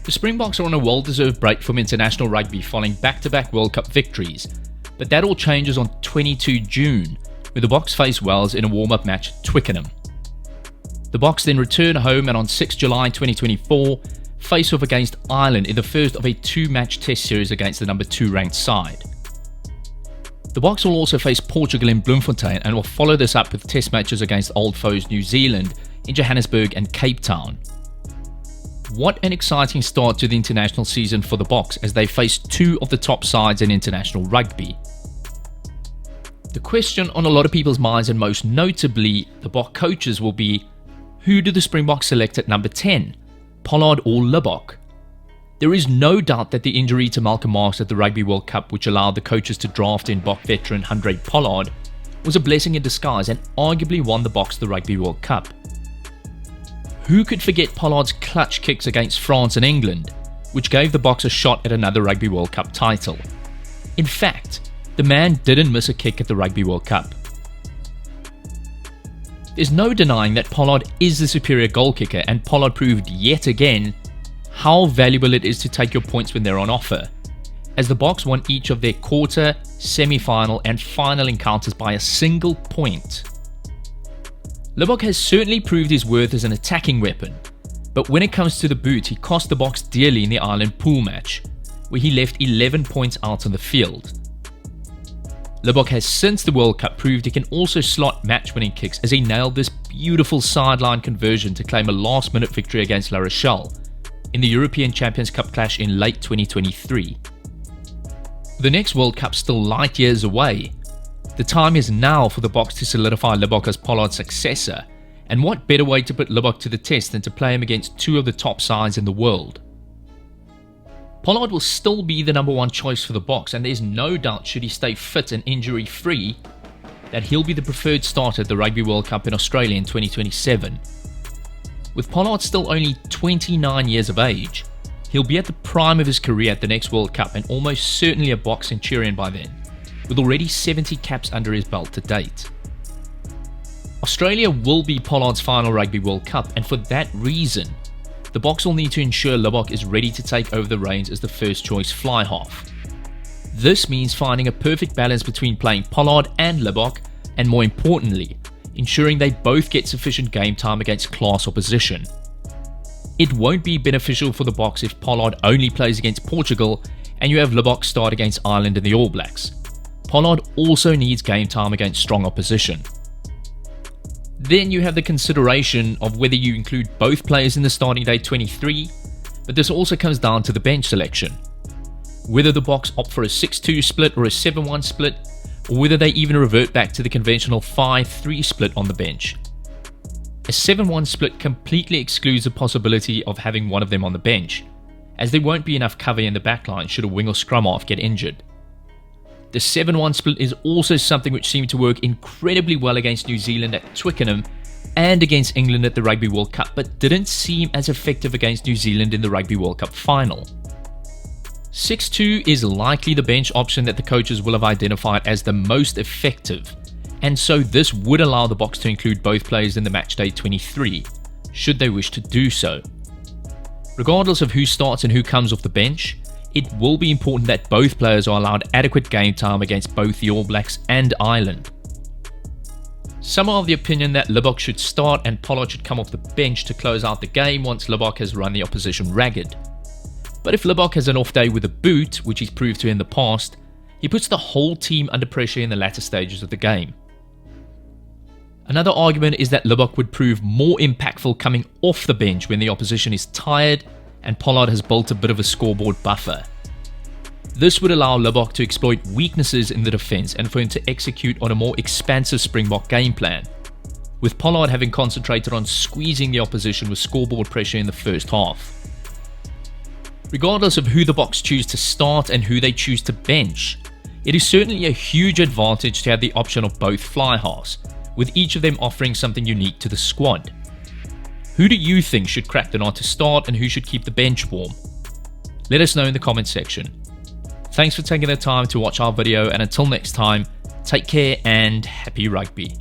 The Springboks are on a well-deserved break from international rugby following back-to-back World Cup victories, but that all changes on 22 June, where the Boks face Wales in a warm-up match at Twickenham. The Boks then return home and on 6 July 2024, face off against Ireland in the first of a two-match test series against the number 2 ranked side. The Boks will also face Portugal in Bloemfontein and will follow this up with test matches against old foes New Zealand in Johannesburg and Cape Town. What an exciting start to the international season for the Boks as they face two of the top sides in international rugby. The question on a lot of people's minds, and most notably the Boks coaches, will be, who do the Springboks select at number 10, Pollard or Libbok? There is no doubt that the injury to Malcolm Marx at the Rugby World Cup, which allowed the coaches to draft in Boks veteran Handré Pollard, was a blessing in disguise and arguably won the Boks the Rugby World Cup. Who could forget Pollard's clutch kicks against France and England, which gave the Boks a shot at another Rugby World Cup title? In fact, the man didn't miss a kick at the Rugby World Cup. There's no denying that Pollard is the superior goal kicker, and Pollard proved yet again how valuable it is to take your points when they're on offer, as the Boks won each of their quarter, semi-final and final encounters by a single point. Libbok has certainly proved his worth as an attacking weapon, but when it comes to the boot, he cost the Boks dearly in the Ireland pool match, where he left 11 points out on the field. Libbok has since the World Cup proved he can also slot match-winning kicks, as he nailed this beautiful sideline conversion to claim a last-minute victory against La Rochelle in the European Champions Cup clash in late 2023. The next World Cup still light years away. The time is now for the Boks to solidify Libbok as Pollard's successor, and what better way to put Libbok to the test than to play him against two of the top sides in the world. Pollard will still be the number one choice for the Boks, and there's no doubt, should he stay fit and injury free, that he'll be the preferred starter at the Rugby World Cup in Australia in 2027. With Pollard still only 29 years of age, he'll be at the prime of his career at the next World Cup and almost certainly a Boks centurion by then, with already 70 caps under his belt to date. Australia will be Pollard's final Rugby World Cup, and for that reason, the Boks will need to ensure Libbok is ready to take over the reins as the first choice fly half. This means finding a perfect balance between playing Pollard and Libbok, and more importantly, ensuring they both get sufficient game time against class opposition. It won't be beneficial for the Boks if Pollard only plays against Portugal and you have Libbok start against Ireland and the All Blacks. Pollard also needs game time against strong opposition. Then you have the consideration of whether you include both players in the starting day 23, but this also comes down to the bench selection. Whether the Boks opt for a 6-2 split or a 7-1 split, or whether they even revert back to the conventional 5-3 split on the bench. A 7-1 split completely excludes the possibility of having one of them on the bench, as there won't be enough cover in the backline should a wing or scrum half get injured. The 7-1 split is also something which seemed to work incredibly well against New Zealand at Twickenham and against England at the Rugby World Cup, but didn't seem as effective against New Zealand in the Rugby World Cup final. 6-2 is likely the bench option that the coaches will have identified as the most effective, and so this would allow the Boks to include both players in the matchday 23, should they wish to do so. Regardless of who starts and who comes off the bench, it will be important that both players are allowed adequate game time against both the All Blacks and Ireland. Some are of the opinion that Libbok should start and Pollard should come off the bench to close out the game once Libbok has run the opposition ragged. But if Libbok has an off day with a boot, which he's proved to in the past, he puts the whole team under pressure in the latter stages of the game. Another argument is that Libbok would prove more impactful coming off the bench when the opposition is tired and Pollard has built a bit of a scoreboard buffer. This would allow Libbok to exploit weaknesses in the defence and for him to execute on a more expansive Springbok game plan, with Pollard having concentrated on squeezing the opposition with scoreboard pressure in the first half. Regardless of who the Boks choose to start and who they choose to bench, it is certainly a huge advantage to have the option of both fly halves, with each of them offering something unique to the squad. Who do you think should crack the nut to start and who should keep the bench warm? Let us know in the comments section. Thanks for taking the time to watch our video, and until next time, take care and happy rugby.